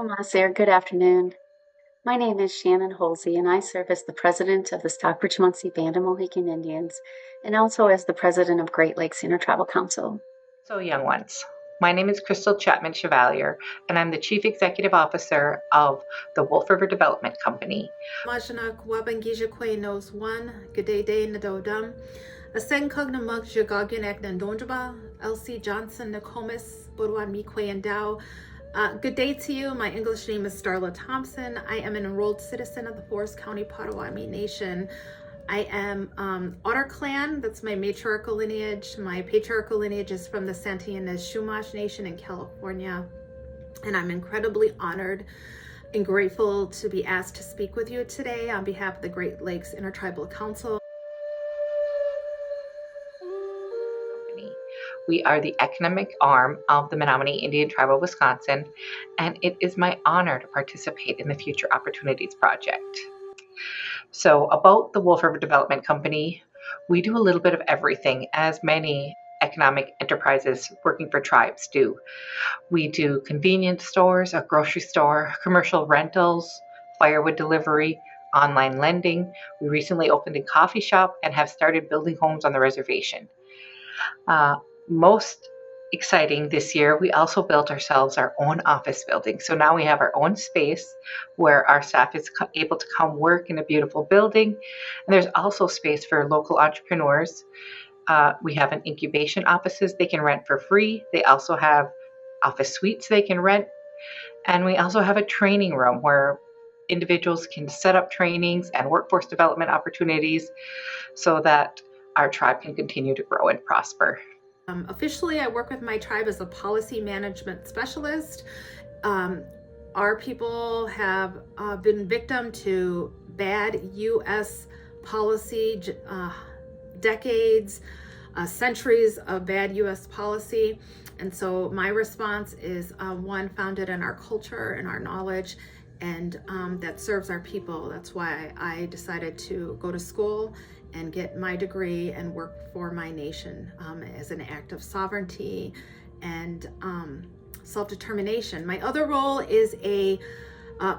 Maser, good afternoon. My name is Shannon Holsey, and I serve as the president of the Stockbridge Munsee Band of Mohican Indians and also as the president of Great Lakes Intertribal Council. So, young ones, my name is Crystal Chapman Chevalier, and I'm the Chief Executive Officer of the Wolf River Development Company. Majanak Wabangija Kwe knows one, G'day Day Nadodam, Aseng Cognamuk Jagagunak Nandonjaba, Elsie Johnson Nokomis, Bodwan Mikwe and Dow. Good day to you. My English name is Starla Thompson. I am an enrolled citizen of the Forest County Potawatomi Nation. I am Otter Clan, that's my matriarchal lineage. My patriarchal lineage is from the Santa Ynez Chumash Nation in California. And I'm incredibly honored and grateful to be asked to speak with you today on behalf of the Great Lakes Intertribal Council. We are the economic arm of the Menominee Indian Tribe of Wisconsin, and it is my honor to participate in the Future Opportunities Project. So about the Wolf River Development Company, we do a little bit of everything, as many economic enterprises working for tribes do. We do convenience stores, a grocery store, commercial rentals, firewood delivery, online lending. We recently opened a coffee shop and have started building homes on the reservation. Most exciting this year, we also built ourselves our own office building. So now we have our own space where our staff is able to come work in a beautiful building. And there's also space for local entrepreneurs. We have an incubation offices they can rent for free. They also have office suites they can rent. And we also have a training room where individuals can set up trainings and workforce development opportunities so that our tribe can continue to grow and prosper. Officially, I work with my tribe as a policy management specialist. Our people have been victim to bad U.S. policy, decades, centuries of bad U.S. policy. And so my response is one founded in our culture and our knowledge, and that serves our people. That's why I decided to go to school and get my degree and work for my nation as an act of sovereignty and self-determination. My other role is a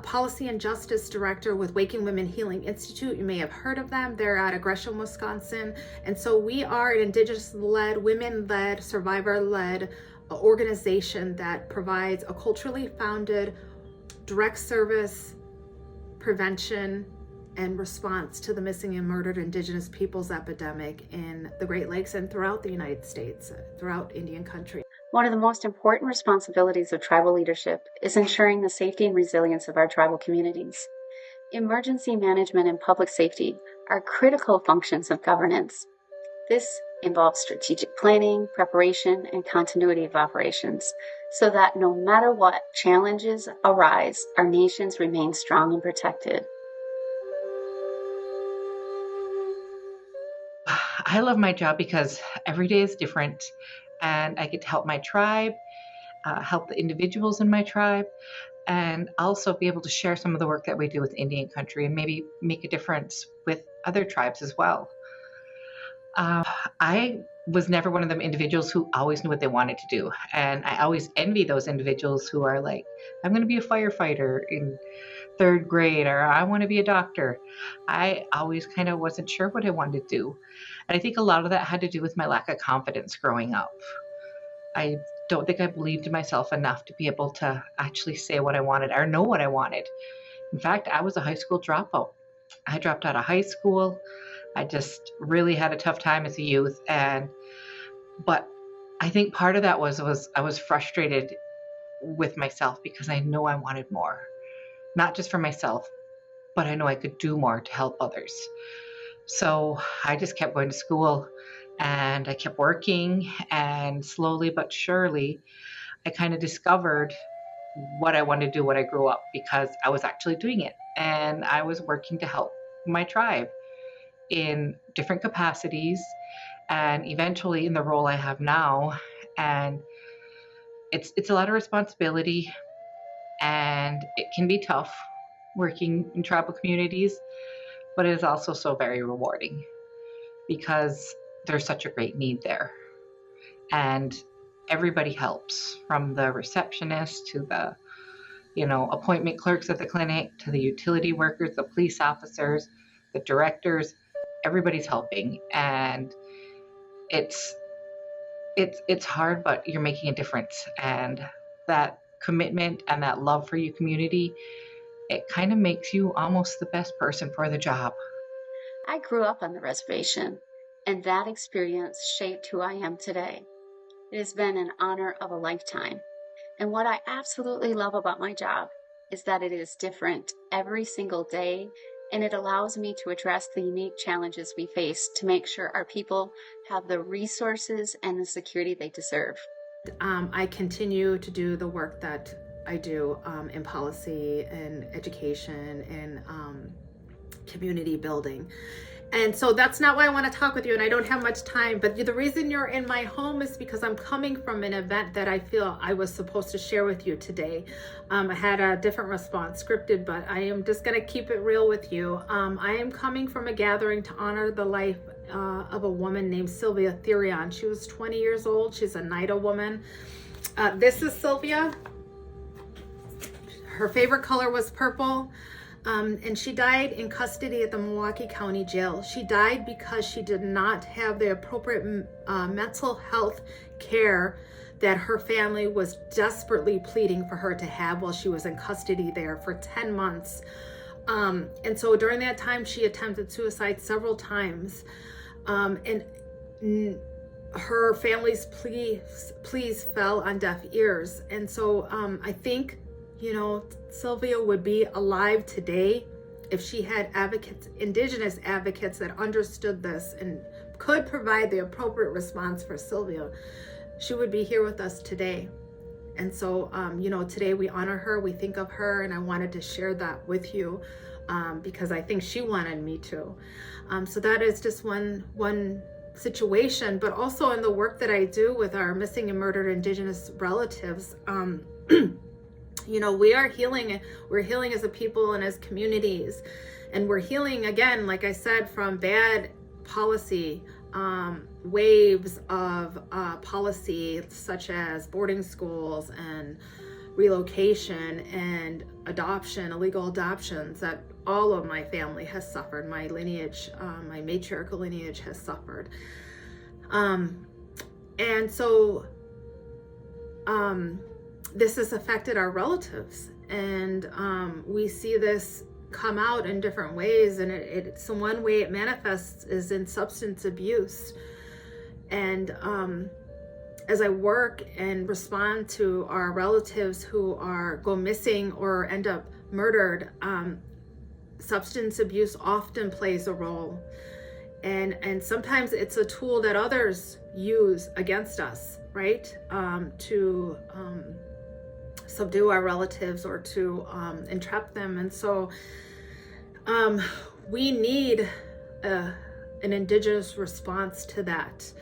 policy and justice director with Waking Women Healing Institute. You may have heard of them. They're out of Gresham, Wisconsin. And so we are an Indigenous-led, women-led, survivor-led organization that provides a culturally founded direct service prevention and response to the missing and murdered Indigenous peoples epidemic in the Great Lakes and throughout the United States, throughout Indian country. One of the most important responsibilities of tribal leadership is ensuring the safety and resilience of our tribal communities. Emergency management and public safety are critical functions of governance. This involves strategic planning, preparation, and continuity of operations so that no matter what challenges arise, our nations remain strong and protected. I love my job because every day is different, and I get to help my tribe, help the individuals in my tribe, and also be able to share some of the work that we do with Indian country and maybe make a difference with other tribes as well. I was never one of them individuals who always knew what they wanted to do. And I always envy those individuals who are like, I'm going to be a firefighter in third grade, or I want to be a doctor. I always kind of wasn't sure what I wanted to do. And I think a lot of that had to do with my lack of confidence growing up. I don't think I believed in myself enough to be able to actually say what I wanted or know what I wanted. In fact, I was a high school dropout. I dropped out of high school. I just really had a tough time as a youth. But I think part of that was I was frustrated with myself because I know I wanted more. Not just for myself, but I know I could do more to help others. So I just kept going to school and I kept working, and slowly but surely I kind of discovered what I wanted to do when I grew up, because I was actually doing it and I was working to help my tribe in different capacities and eventually in the role I have now. And it's a lot of responsibility, and it can be tough working in tribal communities, but it is also so very rewarding because there's such a great need there. And everybody helps, from the receptionist to the appointment clerks at the clinic, to the utility workers, the police officers, the directors. Everybody's helping, and it's hard, but you're making a difference. And that commitment and that love for your community, it kind of makes you almost the best person for the job. I grew up on the reservation, and that experience shaped who I am today. It has been an honor of a lifetime. And what I absolutely love about my job is that it is different every single day, and it allows me to address the unique challenges we face to make sure our people have the resources and the security they deserve. I continue to do the work that I do in policy and education and community building. And so that's not why I want to talk with you, and I don't have much time, but the reason you're in my home is because I'm coming from an event that I feel I was supposed to share with you today. I had a different response scripted, but I am just going to keep it real with you. I am coming from a gathering to honor the life of a woman named Sylvia Therion. She was 20 years old. She's a NIDA woman. This is Sylvia. Her favorite color was purple. And she died in custody at the Milwaukee County Jail. She died because she did not have the appropriate mental health care that her family was desperately pleading for her to have while she was in custody there for 10 months. And so during that time, she attempted suicide several times. And her family's pleas fell on deaf ears. And so I think Sylvia would be alive today if she had advocates, Indigenous advocates that understood this and could provide the appropriate response for Sylvia. She would be here with us today. And so, today we honor her, we think of her, and I wanted to share that with you because I think she wanted me to. So that is just one situation, but also in the work that I do with our missing and murdered Indigenous relatives, we are healing. We're healing as a people and as communities. And we're healing, again, like I said, from bad policy, waves of policy such as boarding schools and relocation and adoption, illegal adoptions that all of my family has suffered. My lineage, my matriarchal lineage has suffered. And so, this has affected our relatives, and we see this come out in different ways, and so one way it manifests is in substance abuse. And as I work and respond to our relatives who go missing or end up murdered, substance abuse often plays a role, and sometimes it's a tool that others use against us, right, to subdue our relatives or to entrap them. And so we need an Indigenous response to that.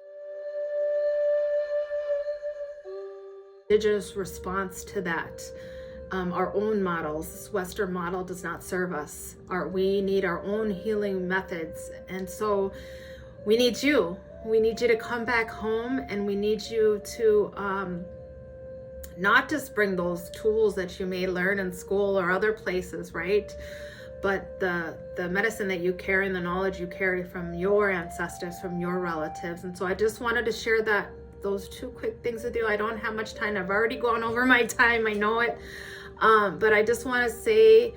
Our own models, this Western model does not serve us. We need our own healing methods. And so we need you. We need you to come back home, and we need you to not just bring those tools that you may learn in school or other places, right? But the medicine that you carry and the knowledge you carry from your ancestors, from your relatives. And so I just wanted to share those two quick things with you. I don't have much time. I've already gone over my time. I know it. But I just want to say,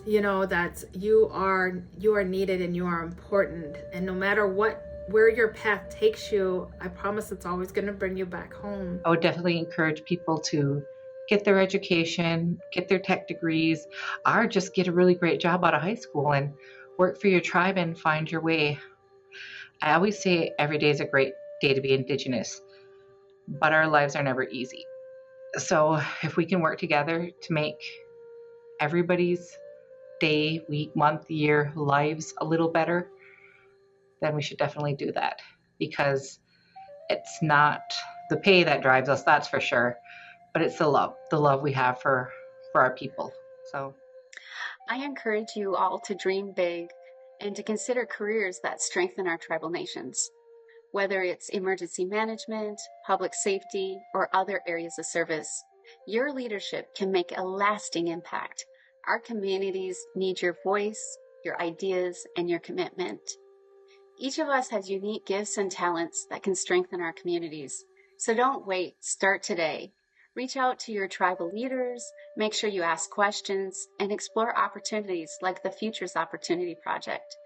that you are needed and you are important. And no matter where your path takes you, I promise it's always going to bring you back home. I would definitely encourage people to get their education, get their tech degrees, or just get a really great job out of high school and work for your tribe and find your way. I always say every day is a great day to be Indigenous, but our lives are never easy. So if we can work together to make everybody's day, week, month, year, lives a little better, then we should definitely do that, because it's not the pay that drives us, that's for sure, but it's the love we have for our people. So I encourage you all to dream big and to consider careers that strengthen our tribal nations, whether it's emergency management, public safety, or other areas of service. Your leadership can make a lasting impact. Our communities need your voice, your ideas, and your commitment. Each of us has unique gifts and talents that can strengthen our communities. So don't wait, start today. Reach out to your tribal leaders, make sure you ask questions, and explore opportunities like the Futures Opportunity Project.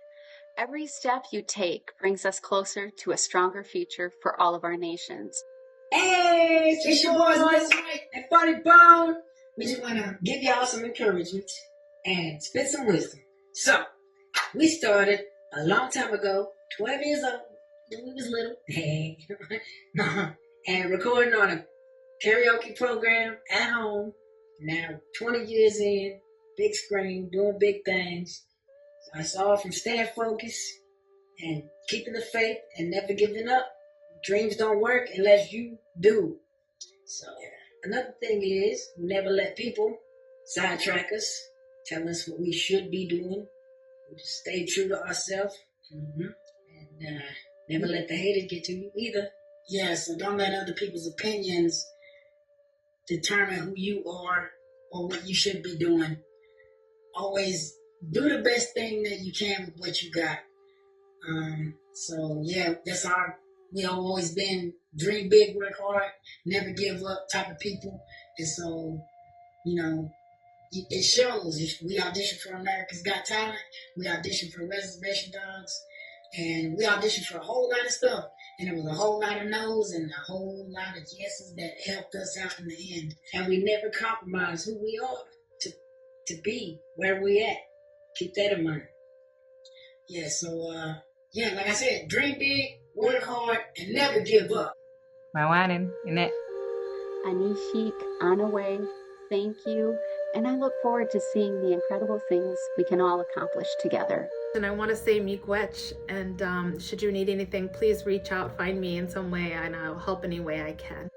Every step you take brings us closer to a stronger future for all of our nations. Hey, it's your boys, Lights Mike and Funny Bone. We just want to give y'all some encouragement and spit some wisdom. So, we started a long time ago, 12 years old, when we was little, and recording on a karaoke program at home. Now, 20 years in, big screen, doing big things. So it's all from staying focused and keeping the faith and never giving up. Dreams don't work unless you do. So, another thing is, we never let people sidetrack us, tell us what we should be doing. We just stay true to ourselves. And never let the haters get to you either. Yeah, so don't let other people's opinions determine who you are or what you should be doing. Always do the best thing that you can with what you got. So yeah, we always been dream big, work hard, never give up type of people. And so, it shows. If we auditioned for America's Got Talent, we auditioned for Reservation Dogs, and we auditioned for a whole lot of stuff. And there was a whole lot of no's and a whole lot of yeses that helped us out in the end. And we never compromise who we are to be where we at. Keep that in mind. Yeah, so, like I said, dream big, work hard, and never give up. Mawanan, Inet. Anishik, Anaway, thank you. And I look forward to seeing the incredible things we can all accomplish together. And I want to say miigwech, and should you need anything, please reach out, find me in some way, and I'll help any way I can.